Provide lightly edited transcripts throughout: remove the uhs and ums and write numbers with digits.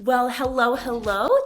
Well, hello,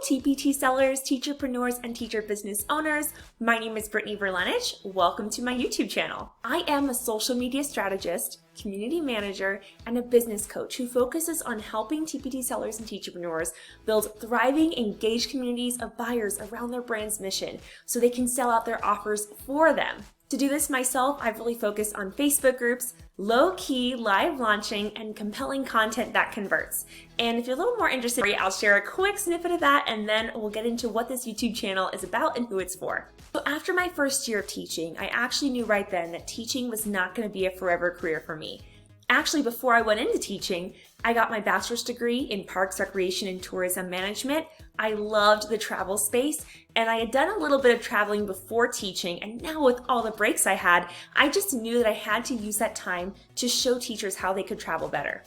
TpT Sellers, teacherpreneurs, and teacher business owners. My name is Brittany Verlenich. Welcome to my YouTube channel. I am a social media strategist, community manager, and a business coach who focuses on helping TpT sellers and teacherpreneurs build thriving, engaged communities of buyers around their brand's mission so they can sell out their offers for them. To do this myself, I've really focused on Facebook groups, low-key live launching, and compelling content that converts. And if you're a little more interested, I'll share a quick snippet of that, and then we'll get into what this YouTube channel is about and who it's for. So after my first year of teaching, I actually knew right then that teaching was not going to be a forever career for me. Actually, before I went into teaching, I got my bachelor's degree in Parks, Recreation, and Tourism Management. I loved the travel space, and I had done a little bit of traveling before teaching, and now with all the breaks I had, I just knew that I had to use that time to show teachers how they could travel better.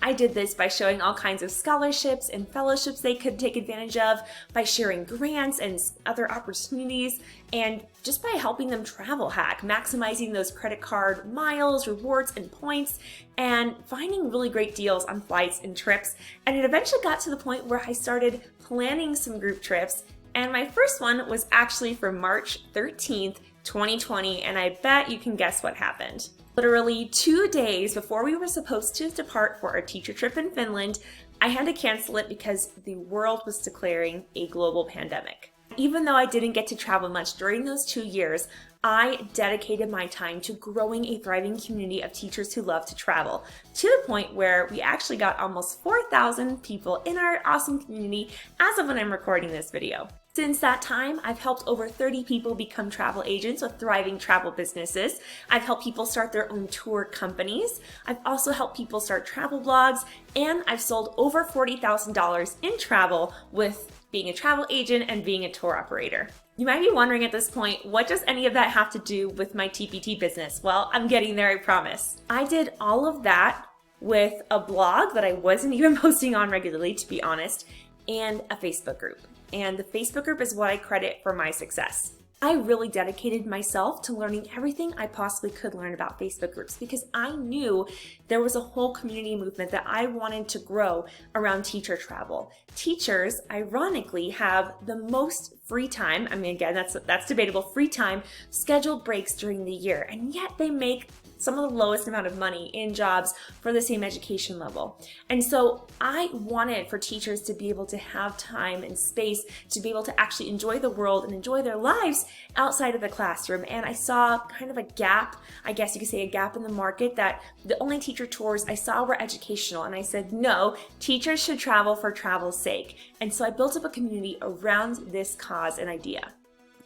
I did this by showing all kinds of scholarships and fellowships they could take advantage of, by sharing grants and other opportunities, and just by helping them travel hack, maximizing those credit card miles, rewards, and points, and finding really great deals on flights and trips. And it eventually got to the point where I started planning some group trips, and my first one was actually for March 13th, 2020, and I bet you can guess what happened. Literally 2 days before we were supposed to depart for our teacher trip in Finland, I had to cancel it because the world was declaring a global pandemic. Even though I didn't get to travel much during those 2 years, I dedicated my time to growing a thriving community of teachers who love to travel, to the point where we actually got almost 4,000 people in our awesome community as of when I'm recording this video. Since that time, I've helped over 30 people become travel agents with thriving travel businesses. I've helped people start their own tour companies. I've also helped people start travel blogs, and I've sold over $40,000 in travel with being a travel agent and being a tour operator. You might be wondering at this point, what does any of that have to do with my TpT business? Well, I'm getting there, I promise. I did all of that with a blog that I wasn't even posting on regularly, to be honest, and a Facebook group. And the Facebook group is what I credit for my success. I really dedicated myself to learning everything I possibly could learn about Facebook groups because I knew there was a whole community movement that I wanted to grow around teacher travel. Teachers, ironically, have the most free time, I mean, again, that's debatable, free time, scheduled breaks during the year, and yet they make some of the lowest amount of money in jobs for the same education level. And so I wanted for teachers to be able to have time and space to be able to actually enjoy the world and enjoy their lives outside of the classroom. And I saw kind of a gap, I guess you could say a gap in the market, that the only teacher tours I saw were educational. And I said, no, teachers should travel for travel's sake. And so I built up a community around this cause and idea.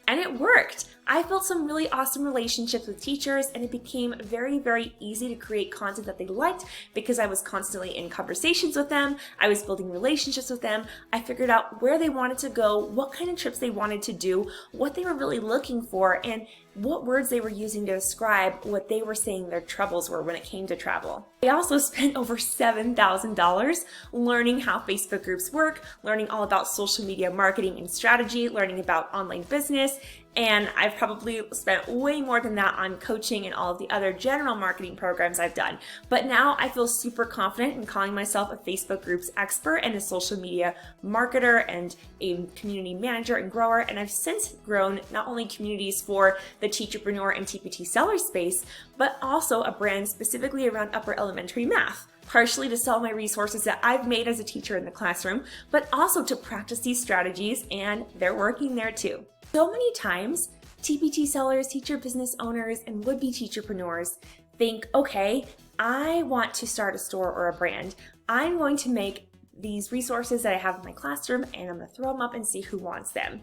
And it worked. I built some really awesome relationships with teachers, and it became very, very easy to create content that they liked because I was constantly in conversations with them. I was building relationships with them. I figured out where they wanted to go, what kind of trips they wanted to do, what they were really looking for, and what words they were using to describe what they were saying their troubles were when it came to travel. I also spent over $7,000 learning how Facebook groups work, learning all about social media marketing and strategy, learning about online business, and I've probably spent way more than that on coaching and all of the other general marketing programs I've done. But now I feel super confident in calling myself a Facebook groups expert and a social media marketer and a community manager and grower. And I've since grown not only communities for the teacherpreneur and TpT seller space, but also a brand specifically around upper elementary math. Partially to sell my resources that I've made as a teacher in the classroom, but also to practice these strategies, and they're working there too. So many times, TpT sellers, teacher business owners, and would-be teacherpreneurs think, okay, I want to start a store or a brand. I'm going to make these resources that I have in my classroom, and I'm going to throw them up and see who wants them.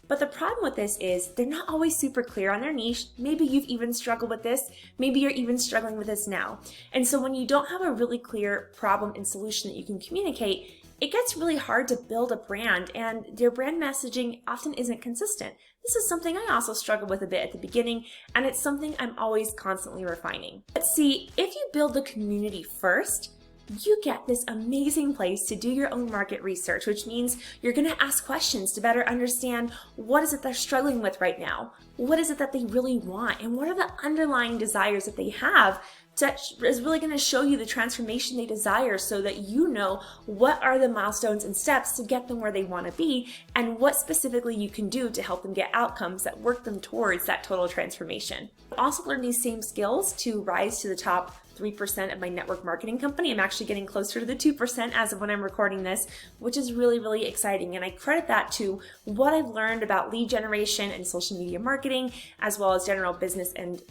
But the problem with this is they're not always super clear on their niche. Maybe you've even struggled with this. Maybe you're even struggling with this now. And so when you don't have a really clear problem and solution that you can communicate, it gets really hard to build a brand, and your brand messaging often isn't consistent. This is something I also struggled with a bit at the beginning, and it's something I'm always constantly refining. But see, if you build the community first, you get this amazing place to do your own market research, which means you're going to ask questions to better understand what is it they're struggling with right now, what is it that they really want, and what are the underlying desires that they have is really going to show you the transformation they desire so that you know what are the milestones and steps to get them where they want to be and what specifically you can do to help them get outcomes that work them towards that total transformation. I also learned these same skills to rise to the top 3% of my network marketing company. I'm actually getting closer to the 2% as of when I'm recording this, which is really, really exciting. And I credit that to what I've learned about lead generation and social media marketing, as well as general business and,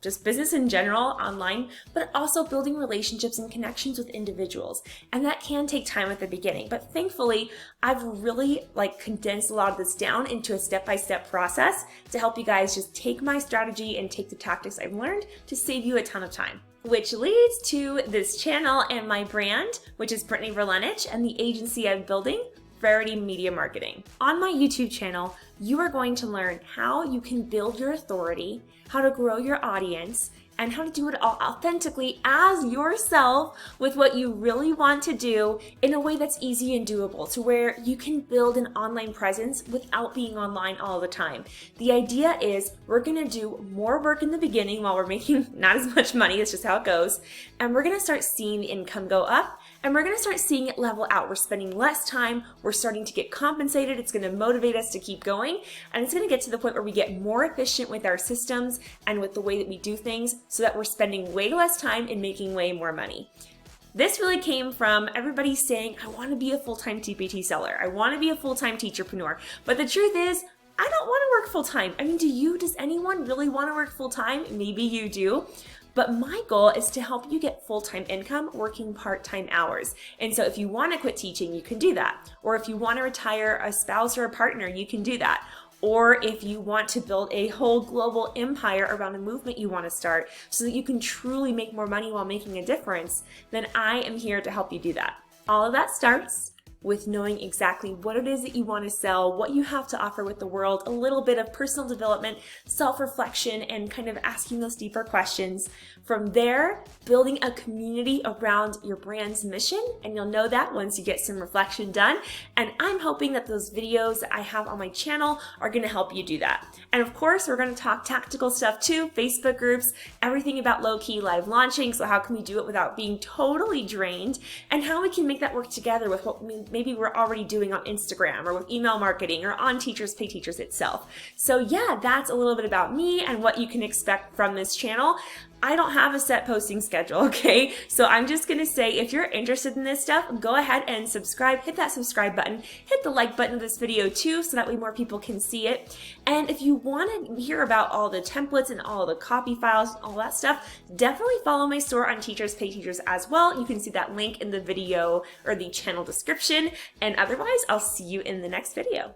just business in general online, but also building relationships and connections with individuals. And that can take time at the beginning. But thankfully, I've really condensed a lot of this down into a step-by-step process to help you guys just take my strategy and take the tactics I've learned to save you a ton of time. Which leads to this channel and my brand, which is Brittany Verlenich, and the agency I'm building, Verity Media Marketing. On my YouTube channel, you are going to learn how you can build your authority, how to grow your audience, and how to do it all authentically as yourself with what you really want to do in a way that's easy and doable, to where you can build an online presence without being online all the time. The idea is we're gonna do more work in the beginning while we're making not as much money, that's just how it goes, and we're gonna start seeing the income go up, and we're gonna start seeing it level out. We're spending less time, we're starting to get compensated, it's gonna motivate us to keep going, and it's gonna get to the point where we get more efficient with our systems and with the way that we do things, so that we're spending way less time and making way more money. This really came from everybody saying, I want to be a full-time TpT seller. I want to be a full-time teacherpreneur. But the truth is, I don't want to work full-time. I mean, does anyone really want to work full-time? Maybe you do. But my goal is to help you get full-time income working part-time hours. And so if you want to quit teaching, you can do that. Or if you want to retire a spouse or a partner, you can do that. Or if you want to build a whole global empire around a movement you want to start so that you can truly make more money while making a difference, then I am here to help you do that. All of that starts with knowing exactly what it is that you want to sell, what you have to offer with the world, a little bit of personal development, self-reflection, and kind of asking those deeper questions. From there, building a community around your brand's mission, and you'll know that once you get some reflection done. And I'm hoping that those videos that I have on my channel are going to help you do that. And of course, we're going to talk tactical stuff too, Facebook groups, everything about low-key live launching, so how can we do it without being totally drained, and how we can make that work together with what maybe we're already doing on Instagram or with email marketing or on Teachers Pay Teachers itself. So yeah, that's a little bit about me and what you can expect from this channel. I don't have a set posting schedule, okay? So I'm just gonna say, if you're interested in this stuff, go ahead and subscribe, hit that subscribe button, hit the like button of this video too, so that way more people can see it. And if you wanna hear about all the templates and all the copy files, all that stuff, definitely follow my store on Teachers Pay Teachers as well. You can see that link in the video or the channel description. And otherwise, I'll see you in the next video.